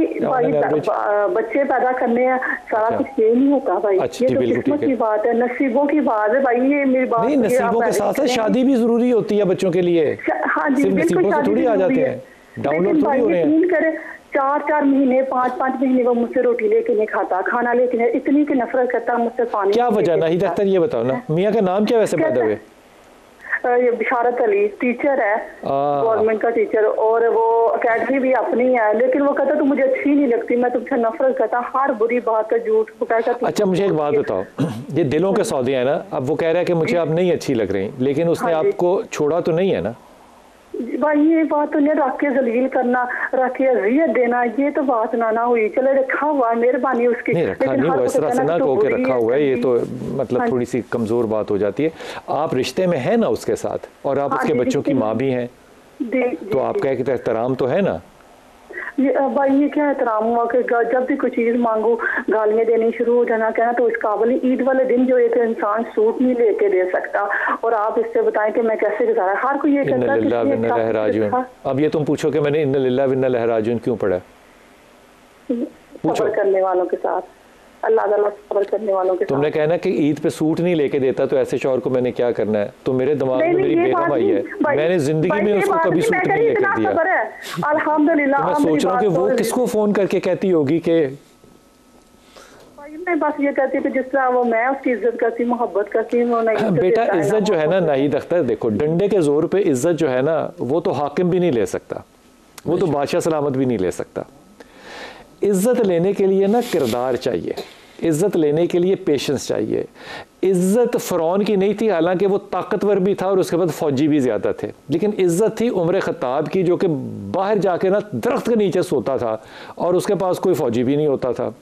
Speaker 3: बच्चे पैदा करने हैं, सारा कुछ ये नहीं होता भाई।
Speaker 1: अच्छा,
Speaker 3: ये तो किस्मत की बात है, नसीबों की बात है भाई। ये मेरी बात
Speaker 1: नहीं, नसीबों के साथ शादी भी जरूरी होती है बच्चों के लिए।
Speaker 3: हाँ जी, बिल्कुल
Speaker 1: थोड़ी आ जाते हैं, डाउनलोड थोड़ी हो रहे हैं।
Speaker 3: 4-4 महीने 5-5 महीने वो मुझसे रोटी लेके नहीं खाता, खाना लेके नहीं, इतनी की नफरत करता मुझसे। पानी
Speaker 1: क्या वजह नाहिद अख्तर, ये बताओ ना, मियाँ का नाम क्या वैसे पैदा हुए?
Speaker 3: ये बिशारत अली टीचर है, गवर्नमेंट का टीचर, और वो अकेडमी भी अपनी है, लेकिन वो कहता तू मुझे अच्छी नहीं लगती, मैं तुमसे नफरत करता, हर बुरी बात है, झूठ वो कहता।
Speaker 1: अच्छा मुझे एक बात बताओ, ये दिलों के सौदे हैं ना, अब वो कह रहा है कि मुझे आप नहीं अच्छी लग रही, लेकिन उसने आपको छोड़ा तो नहीं है ना
Speaker 3: भाई? ये बात तो नहीं, रख के जलील करना, रख के अजियत देना, ये तो बात ना हुई। चले रखा हुआ, मेहरबानी उसकी,
Speaker 1: नहीं रखा नहीं हुआ, इस तरह से ना कहो कि रखा हुआ है, ये तो मतलब थोड़ी सी कमजोर बात हो जाती है। आप रिश्ते में है ना उसके साथ, और आप उसके बच्चों की माँ भी हैं, तो आपका एक एहतराम तो है ना।
Speaker 3: भाई ये क्या एहतराम हुआ कि जब भी कोई चीज मांगो गालियां देनी शुरू हो जाना, कहना तो इस काबिल। ईद वाले दिन जो एक इंसान सूट नहीं लेके दे सकता, और आप इससे बताएं कि मैं कैसे गुजारा। हर कोई ये कहता है।
Speaker 1: अब ये तुम पूछो कि मैंने इन्ना लिल्लाह व इन्ना इलैहि राजिऊन क्यों पढ़ा,
Speaker 3: पूछो करने वालों के साथ, अल्लाह ताला सब्र करने वालों के साथ।
Speaker 1: तुमने कहना कि ईद पे सूट नहीं लेके देता तो ऐसे शौहर को मैंने क्या करना है, तो मेरे दिमाग में मेरी बेगम आई है, मैंने जिंदगी में उसको कभी सूट नहीं लेके दिया।
Speaker 3: अल्हम्दुलिल्लाह
Speaker 1: मैं सोच रहा हूँ कि वो किसको फोन करके कहती होगी कि
Speaker 3: मैं बस ये कहती हूँ कि जिस तरह वो मैं उसकी इज्जत करती, मोहब्बत करती हूँ।
Speaker 1: बेटा इज्जत जो है ना नाहिद अख्तर, देखो डंडे के जोर पे इज्जत जो है ना वो तो हाकिम भी नहीं ले सकता, वो तो बादशाह सलामत भी नहीं ले सकता। इज्जत लेने के लिए ना किरदार चाहिए, इज्जत लेने के लिए पेशेंस चाहिए। इज्जत फ़िरौन की नहीं थी, हालांकि वो ताकतवर भी था और उसके बाद फ़ौजी भी ज़्यादा थे, लेकिन इज्जत थी उमर ख़त्ताब की, जो कि बाहर जाके ना दरख्त के नीचे सोता था और उसके पास कोई फ़ौजी भी नहीं होता था।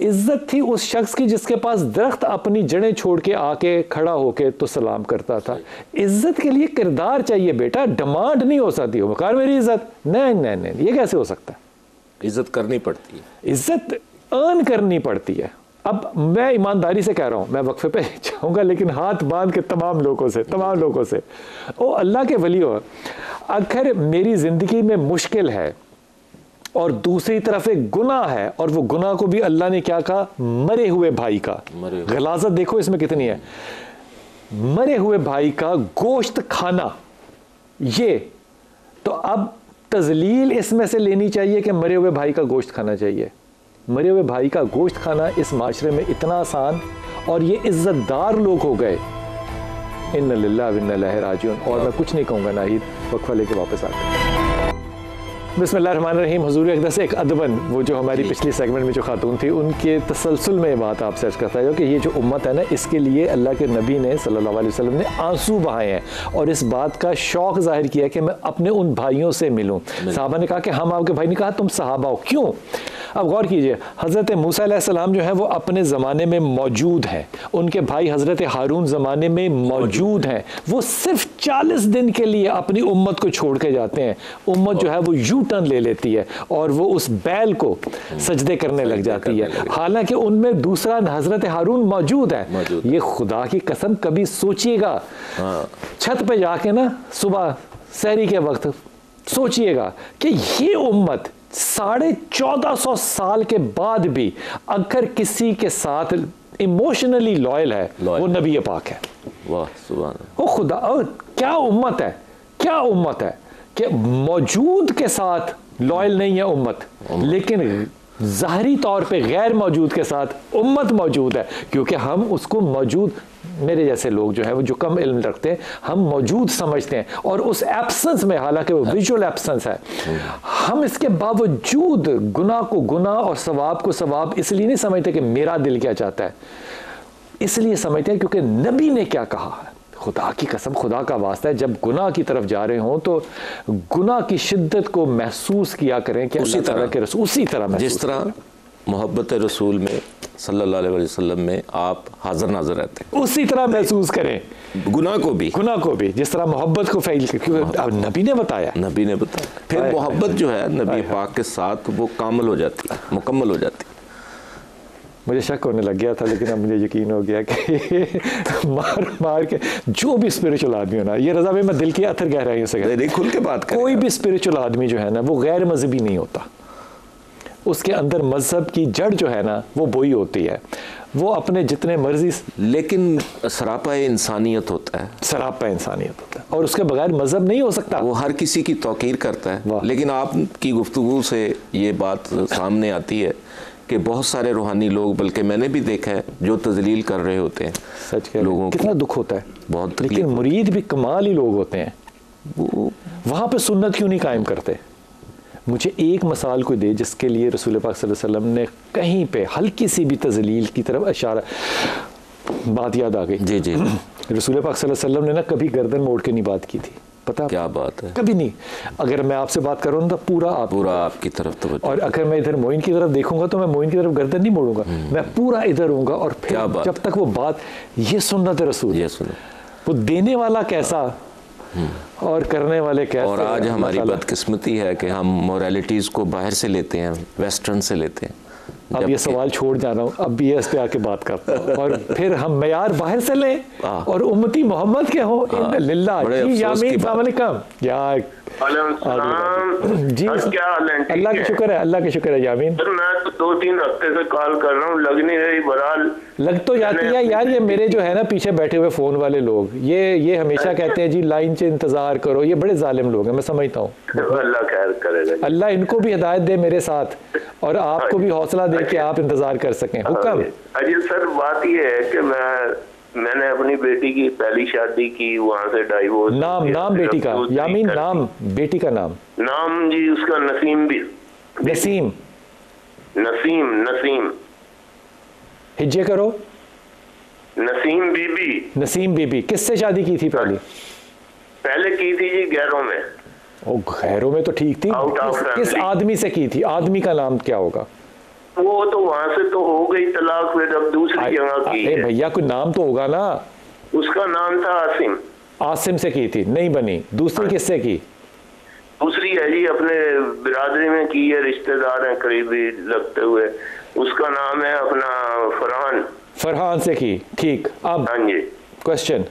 Speaker 1: इज्जत थी उस शख्स की जिसके पास दरख्त अपनी जड़ें छोड़ के आके खड़ा होके तो सलाम करता था। इज्जत के लिए किरदार चाहिए बेटा, डिमांड नहीं हो सकती। मकार मेरी इज्जत, नहीं नहीं नहीं, ये कैसे हो सकता है?
Speaker 2: इज्जत करनी पड़ती है,
Speaker 1: इज्जत अर्न करनी पड़ती है। अब मैं ईमानदारी से कह रहा हूँ, मैं वक्फे पे जाऊँगा लेकिन हाथ बांध के तमाम लोगों से ओ अल्लाह के वली हो, अगर मेरी ज़िंदगी में मुश्किल है और दूसरी तरफ एक गुनाह है, और वो गुनाह को भी अल्लाह ने क्या कहा, मरे हुए भाई का, गलाजत देखो इसमें कितनी है, मरे हुए भाई का गोश्त खाना, ये तो अब तजलील इसमें से लेनी चाहिए कि मरे हुए भाई का गोश्त खाना चाहिए। मरे हुए भाई का गोश्त खाना इस माशरे में इतना आसान, और ये इज्जतदार लोग हो गए। इन्ना लिल्लाहि व इन्ना इलैहि राजिऊन। और मैं कुछ नहीं कहूँगा नाहिद, वक्फा लेके वापस आते हैं। बिस्मिल्लाहिर्रहमानिर्रहीम। हुजूर अक़दस एक अदबन, वो जो हमारी पिछली सेगमेंट में जो खातून थी उनके तसलसल में बात आपसे अर्ज़ करता है कि ये जो उम्मत है ना, इसके लिए अल्लाह के नबी ने सल्लल्लाहु अलैहि वसल्लम ने आंसू बहाए हैं और इस बात का शौक़ ज़ाहिर किया कि मैं अपने उन भाइयों से मिलूँ। सहाबा ने कहा कि हम आपके भाई, ने कहा तुम सहाबा हो, क्यों? अब गौर कीजिए, हज़रत मूसा अलैहिस्सलाम जो है वो अपने ज़माने में मौजूद हैं, उनके भाई हज़रत हारून ज़माने में मौजूद हैं, वो सिर्फ 40 दिन के लिए अपनी उम्मत को छोड़ के जाते हैं। उम्मत जो है वो यू टर्न ले लेती है और वो उस बैल को सजदे करने लग जाती है, हालांकि उनमें दूसरा हज़रत हारून मौजूद है। ये खुदा की कसम, कभी सोचिएगा छत पे जाके ना सुबह सहरी के वक्त सोचिएगा कि ये उम्मत 1450 साल के बाद भी अगर किसी के साथ इमोशनली लॉयल है, वो नबी पाक है।
Speaker 2: वाह सुभान,
Speaker 1: वो खुदा, क्या उम्मत है, क्या उम्मत है कि मौजूद के साथ लॉयल नहीं है उम्मत, लेकिन ज़ाहरी तौर पे गैर मौजूद के साथ उम्मत मौजूद है, क्योंकि हम उसको मौजूद, मेरे जैसे लोग जो है वो जो कम इल्म रखते हैं, हम मौजूद समझते हैं, और उस एब्सेंस में, हालांकि वो विजुअल एब्सेंस है, हम इसके बावजूद गुनाह को गुनाह और सवाब को सवाब इसलिए नहीं समझते कि मेरा दिल क्या चाहता है, इसलिए समझते हैं क्योंकि नबी ने क्या कहा है। खुदा की कसम, खुदा का वास्ता है, जब गुनाह की तरफ जा रहे हों तो गुनाह की शिद्दत को महसूस किया करें कि उसी तरह के रसूल, उसी तरह
Speaker 2: जिस तरह मोहब्बत रसूल में सल्लल्लाहु अलैहि वसल्लम में आप हाजिर नाज़िर रहते हैं,
Speaker 1: उसी तरह महसूस करें
Speaker 2: गुनाह को भी
Speaker 1: जिस तरह मोहब्बत को फैल, क्योंकि नबी ने बताया,
Speaker 2: फिर मोहब्बत जो है नबी पाक के साथ वो कामल हो जाती है, मुकम्मल हो जाती है।
Speaker 1: मुझे शक होने लग गया था, लेकिन अब मुझे यकीन हो गया कि मार के जो भी स्पिरिचुअल आदमी हो ना, ये रज़ा भाई मैं दिल की अथर गहराइयों से
Speaker 2: खुल के बात करें,
Speaker 1: कोई भी स्पिरिचुअल आदमी जो है ना वो गैर मजहबी नहीं होता, उसके अंदर मजहब की जड़ जो है ना वो बोई होती है, वो अपने जितने मर्जी,
Speaker 2: लेकिन सरापा इंसानियत होता है,
Speaker 1: सरापा इंसानियत होता है, और उसके बगैर मजहब नहीं हो सकता।
Speaker 2: वो हर किसी की तौकीर करता है, लेकिन आपकी गुफ्तगू से ये बात सामने आती है कि बहुत सारे रूहानी लोग, बल्कि मैंने भी देखा है, जो तजलील कर रहे होते हैं।
Speaker 1: सच कह लोगों को कितना दुख होता है,
Speaker 2: बहुत।
Speaker 1: लेकिन मुरीद भी कमाल ही लोग होते हैं, वो वहाँ पे सुन्नत क्यों नहीं कायम करते? मुझे एक मिसाल कोई दे जिसके लिए रसूल पाक सल्लल्लाहु अलैहि वसल्लम ने कहीं पे हल्की सी भी तजलील की तरफ इशारा। बात याद आ गई।
Speaker 2: जी जी।
Speaker 1: रसूल पाक सल्लल्लाहु अलैहि वसल्लम ने ना कभी गर्दन मोड़ के नहीं बात की थी, पता
Speaker 2: क्या बात है?
Speaker 1: कभी नहीं। अगर मैं आपसे बात करूँ तो पूरा आपकी
Speaker 2: तरफ तो,
Speaker 1: और अगर मैं इधर मोइन की तरफ देखूंगा तो मैं मोइन की तरफ गर्दन नहीं मोड़ूंगा, मैं पूरा इधर हूँगा। और फिर जब तक वो बात, ये सुन्नत रसूल,
Speaker 2: ये सुनो,
Speaker 1: वो देने वाला कैसा और करने वाले कैसे।
Speaker 2: और आज हमारी बदकिस्मती है कि हम मोरालिटीज़ को बाहर से लेते हैं, वेस्टर्न से लेते हैं।
Speaker 1: अब ये सवाल छोड़ जा रहा हूँ, अब भी इस पे आके बात करता हूँ। और फिर हम मयार बाहर से लें और उम्मती मोहम्मद के हो। लिल्लाह जी, यामीन, अस्सलाम वालेकुम। यार जी, अल्लाह का शुक्र है, अल्लाह का शुक्र है यामीन।
Speaker 5: मैं तो 2-3 हफ्ते से कॉल कर रहा हूँ, लग नहीं रही। बहरहाल
Speaker 1: लग तो जाती है यार। ये मेरे जो है ना पीछे बैठे हुए फ़ोन वाले लोग, ये हमेशा कहते हैं जी लाइन से इंतज़ार करो। ये बड़े जालिम लोग हैं, मैं समझता हूँ।
Speaker 5: अल्लाह खैर करेगा,
Speaker 1: अल्लाह इनको भी हिदायत दे मेरे साथ, और आपको भी हौसला दे कि आप इंतज़ार कर सकें। हुक्म।
Speaker 5: अजी सर, बात ये है कि मैंने अपनी बेटी की पहली शादी की, वहाँ से डाइवोर्स।
Speaker 1: नाम बेटी का यामीन, नाम बेटी का नाम
Speaker 5: जी उसका नसीम भी। नसीम
Speaker 1: हिज्जे करो।
Speaker 5: नसीम बीबी।
Speaker 1: किससे शादी की थी
Speaker 5: पहले की थी जी गैरों में।
Speaker 1: ओ, गैरों में तो ठीक थी। किस आदमी से की थी? आदमी का नाम क्या होगा?
Speaker 5: वो तो वहां से तो हो गई तलाक, फिर अब दूसरी जगह की है।
Speaker 1: भैया कोई नाम तो होगा ना।
Speaker 5: उसका नाम था
Speaker 1: आसिम से की थी, नहीं बनी। दूसरी किससे की?
Speaker 5: दूसरी है जी अपने बिरादरी में की है, रिश्तेदार हैं करीबी लगते हुए। उसका नाम है अपना फरहान
Speaker 1: से की। ठीक। अब
Speaker 5: हाँ जी,
Speaker 1: क्वेश्चन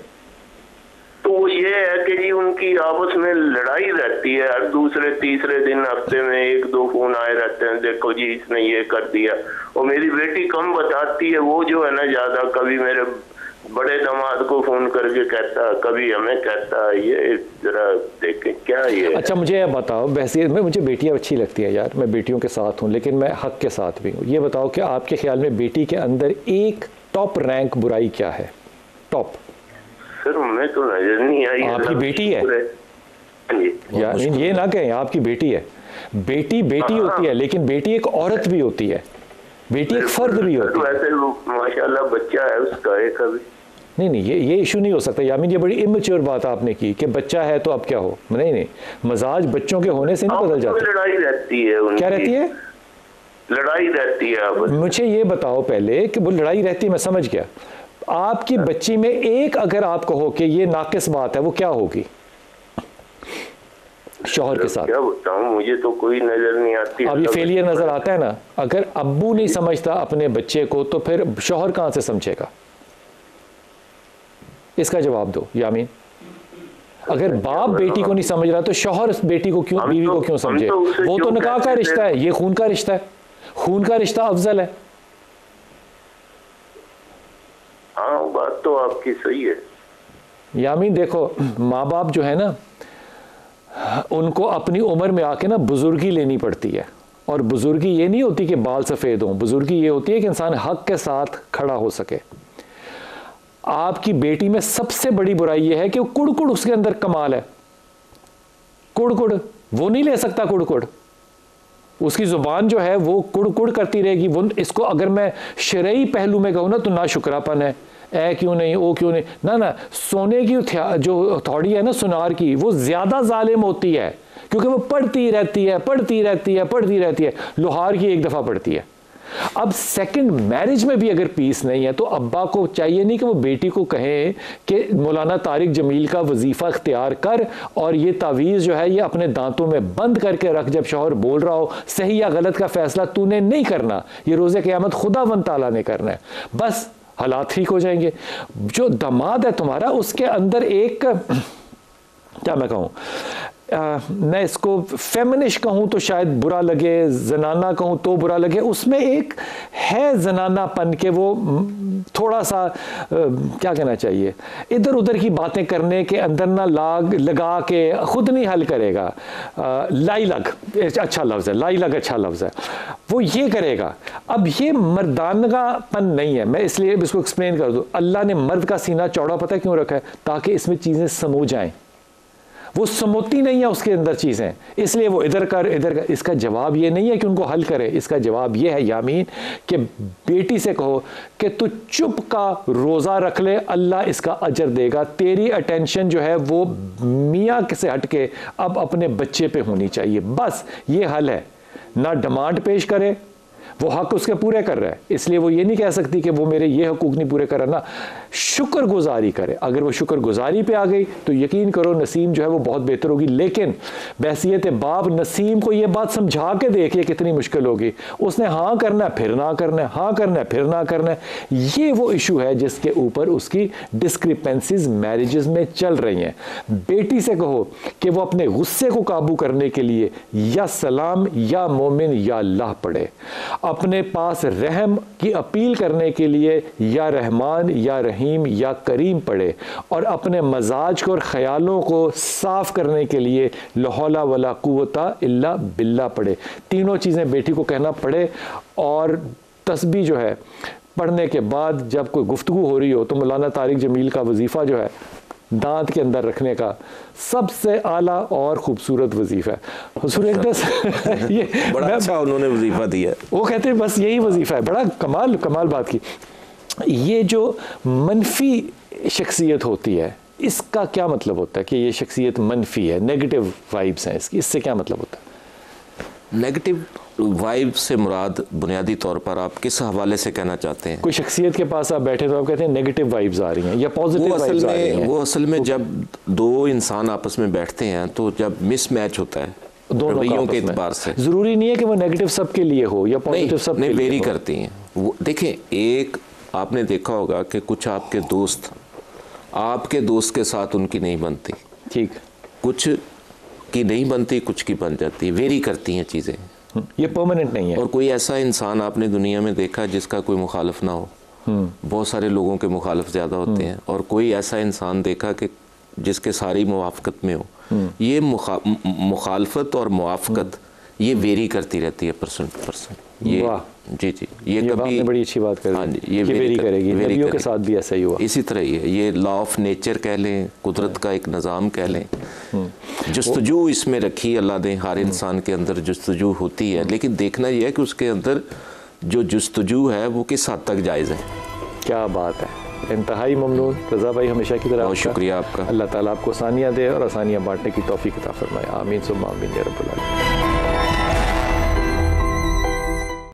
Speaker 5: तो ये है कि जी उनकी आपस में लड़ाई रहती है, हर दूसरे तीसरे दिन हफ्ते में 1-2 फोन आए रहते हैं, देखो जी इसने ये कर दिया। और मेरी बेटी कम बताती है, वो जो है ना ज्यादा, कभी मेरे बड़े दामाद को फोन करके कहता, कभी हमें कहता। ये जरा देखें क्या ये।
Speaker 1: अच्छा मुझे बताओ, वैसे मुझे बेटियां अच्छी लगती है यार, मैं बेटियों के साथ हूँ, लेकिन मैं हक के साथ भी हूँ। ये बताओ कि आपके ख्याल में बेटी के अंदर एक टॉप रैंक बुराई क्या है? टॉप
Speaker 5: सर हमें तो नजर नहीं आई।
Speaker 1: आपकी बेटी है यार, ये ना कहें आपकी बेटी है। बेटी होती है, लेकिन बेटी एक औरत भी होती है, बेटी एक फर्द भी होती है।
Speaker 5: वैसे माशाल्लाह बच्चा है उसका एक अभी।
Speaker 1: नहीं ये इशू नहीं हो सकता यामीन, ये बड़ी इमेच्योर बात आपने की कि बच्चा है तो अब क्या हो। नहीं, मजाज बच्चों के होने से नहीं बदल जाता।
Speaker 5: लड़ाई रहती है उनकी।
Speaker 1: क्या रहती है?
Speaker 5: लड़ाई रहती है। अब
Speaker 1: मुझे ये बताओ पहले कि वो लड़ाई रहती है, मैं समझ गया। आपकी बच्ची में एक अगर आप कहो कि ये नाकिस बात है, वो क्या होगी? शौहर के साथ
Speaker 5: क्या बताऊं, मुझे तो कोई नजर नहीं आती।
Speaker 1: अब ये फेलियर नजर आता है ना। अगर अब्बू नहीं समझता अपने बच्चे को, तो फिर शौहर कहां से समझेगा? इसका जवाब दो यामीन। अगर बाप बेटी को नहीं समझ रहा तो शौहर बेटी को क्यों, बीवी को क्यों समझे? वो तो निकाह का रिश्ता है, ये खून का रिश्ता है। खून का रिश्ता अफजल है।
Speaker 5: हाँ बात तो आपकी सही है
Speaker 1: यामीन। देखो माँ बाप जो है ना, उनको अपनी उम्र में आके ना बुजुर्गी लेनी पड़ती है। और बुजुर्गी ये नहीं होती कि बाल सफ़ेद हों, बुजुर्गी ये होती है कि इंसान हक के साथ खड़ा हो सके। आपकी बेटी में सबसे बड़ी बुराई ये है कि वो कुड़ उसके अंदर कमाल है। कुड़ वो नहीं ले सकता, कुड़ उसकी ज़ुबान जो है वो कुड़ करती रहेगी। वो इसको अगर मैं शरई पहलू में कहूँ ना तो ना शुक्रापन है, ए क्यों नहीं, ओ क्यों नहीं। ना सोने की जो हथौड़ी है ना सुनार की, वो ज़्यादा जालिम होती है, क्योंकि वो पढ़ती रहती है। लोहार की एक दफ़ा पढ़ती है। अब सेकंड मैरिज में भी अगर पीस नहीं है तो अब्बा को चाहिए नहीं कि वो बेटी को कहें कि मौलाना तारिक जमील का वजीफ़ा इख्तियार कर और ये तावीज़ जो है ये अपने दांतों में बंद करके रख। जब शौहर बोल रहा हो सही या गलत का फैसला तूने नहीं करना, ये रोज़े क़यामत खुदावंद ताला ने करना है। बस हालात ठीक हो जाएंगे। जो दामाद है तुम्हारा, उसके अंदर एक क्या मैं कहूँ, मैं इसको फेमिनिश कहूँ तो शायद बुरा लगे, जनाना कहूँ तो बुरा लगे। उसमें एक है जनानापन के वो थोड़ा सा क्या कहना चाहिए, इधर उधर की बातें करने के अंदर ना लगा के खुद नहीं हल करेगा। लाइलग अच्छा लफ्ज़ है, लाइलग अच्छा लफ्ज़ है, वो ये करेगा। अब ये मर्दानगापन नहीं है, मैं इसलिए इसको एक्सप्लेन कर दूं। अल्लाह ने मर्द का सीना चौड़ा पता क्यों रखा है? ताकि इसमें चीज़ें समो जाएं। वो समोती नहीं है उसके अंदर चीज़ें, इसलिए वो इधर कर इधर कर। इसका जवाब ये नहीं है कि उनको हल करे, इसका जवाब ये है यामीन कि बेटी से कहो कि तू चुप का रोज़ा रख ले, अल्लाह इसका अजर देगा। तेरी अटेंशन जो है वो मियाँ से हट के अब अपने बच्चे पे होनी चाहिए, बस ये हल है। ना डिमांड पेश करे, वो हक उसके पूरे कर रहा है, इसलिए वो ये नहीं कह सकती कि वो मेरे ये हकूक नहीं पूरे कर रहा ना। शुक्रगुजारी करे, अगर वो शुक्रगुजारी पे आ गई तो यकीन करो नसीम जो है वो बहुत बेहतर होगी। लेकिन बहसियत बाप नसीम को ये बात समझा के देखिए कितनी मुश्किल होगी। उसने हाँ करना है फिर ना करना है, हाँ करना है फिर ना करना है। ये वो इशू है जिसके ऊपर उसकी डिस्क्रिपेंसीज मैरिजेस में चल रही हैं। बेटी से कहो कि वो अपने गुस्से को काबू करने के लिए या सलाम या मोमिन या अल्लाह पढ़े, अपने पास रहम की अपील करने के लिए या रहमान या रहीम या करीम पढ़े, और अपने मजाज को और ख्यालों को साफ करने के लिए ला हौला वला कुव्वता इल्ला बिल्ला पढ़े। तीनों चीज़ें बेटी को कहना पड़े। और तस्बीह जो है पढ़ने के बाद जब कोई गुफ्तगू हो रही हो तो मौलाना तारिक जमील का वजीफ़ा जो है दांत के अंदर रखने का सबसे आला और खूबसूरत वजीफा है। हुजूर अक़दस ये
Speaker 2: बड़ा अच्छा उन्होंने वजीफा दिया।
Speaker 1: वो कहते हैं बस यही वजीफा है। बड़ा कमाल बात की। ये जो मनफी शख्सियत होती है इसका क्या मतलब होता है कि ये शख्सियत मनफी है, नेगेटिव वाइब्स हैं इसकी, इससे क्या मतलब होता है?
Speaker 2: नेगेटिव वाइब से मुराद बुनियादी तौर पर आप किस हवाले से कहना चाहते हैं?
Speaker 1: कोई शख्सियत के पास आप बैठे तो आप कहते हैं नेगेटिव वाइब्स आ रही हैं या पॉजिटिव वाइब्स आ रही हैं?
Speaker 2: वो असल में जब दो इंसान आपस में बैठते हैं तो जब मिसमैच होता है रवैयों के एतबार से,
Speaker 1: जरूरी नहीं है कि वो नेगेटिव सबके लिए हो या पॉजिटिव सबके लिए हो।
Speaker 2: वेरी करती हैं वो। देखें, एक आपने देखा होगा कि कुछ आपके दोस्त के साथ उनकी नहीं बनती, ठीक, कुछ की नहीं बनती, कुछ की बन जाती है, वेरी करती हैं चीज़ें,
Speaker 1: ये परमानेंट नहीं है।
Speaker 2: और कोई ऐसा इंसान आपने दुनिया में देखा जिसका कोई मुखालिफ ना हो? बहुत सारे लोगों के मुखालिफ ज़्यादा होते हैं। और कोई ऐसा इंसान देखा कि जिसके सारी मुवाफ़क़त में हो? ये मुखालफत और मुवाफ़क़त ये वेरी करती रहती है पर्सन टू पर्सन। ये जी ये कभी
Speaker 1: बड़ी अच्छी बात कर,
Speaker 2: हाँ जी, ये
Speaker 1: वेरी करेगी। नबियों के साथ भी ऐसा ही हुआ।
Speaker 2: इसी तरह ही है, ये लॉ ऑफ नेचर कह लें, कुदरत का एक निज़ाम कह लें। जुस्तजू इसमें रखी अल्लाह ने, हर इंसान के अंदर जुस्तजू होती है, लेकिन देखना यह है कि उसके अंदर जो जुस्तजू है वो किस हद तक जायज़ है।
Speaker 1: क्या बात है, इंतहाई ममनून रज़ा भाई, हमेशा की तरह
Speaker 2: बहुत शुक्रिया आपका।
Speaker 1: अल्लाह ताला आपको आसानियाँ दे और आसानियाँ बांटने की तौफीक अता फरमाए। आमीन सुम्मा आमीन या रब्बुल आलमीन।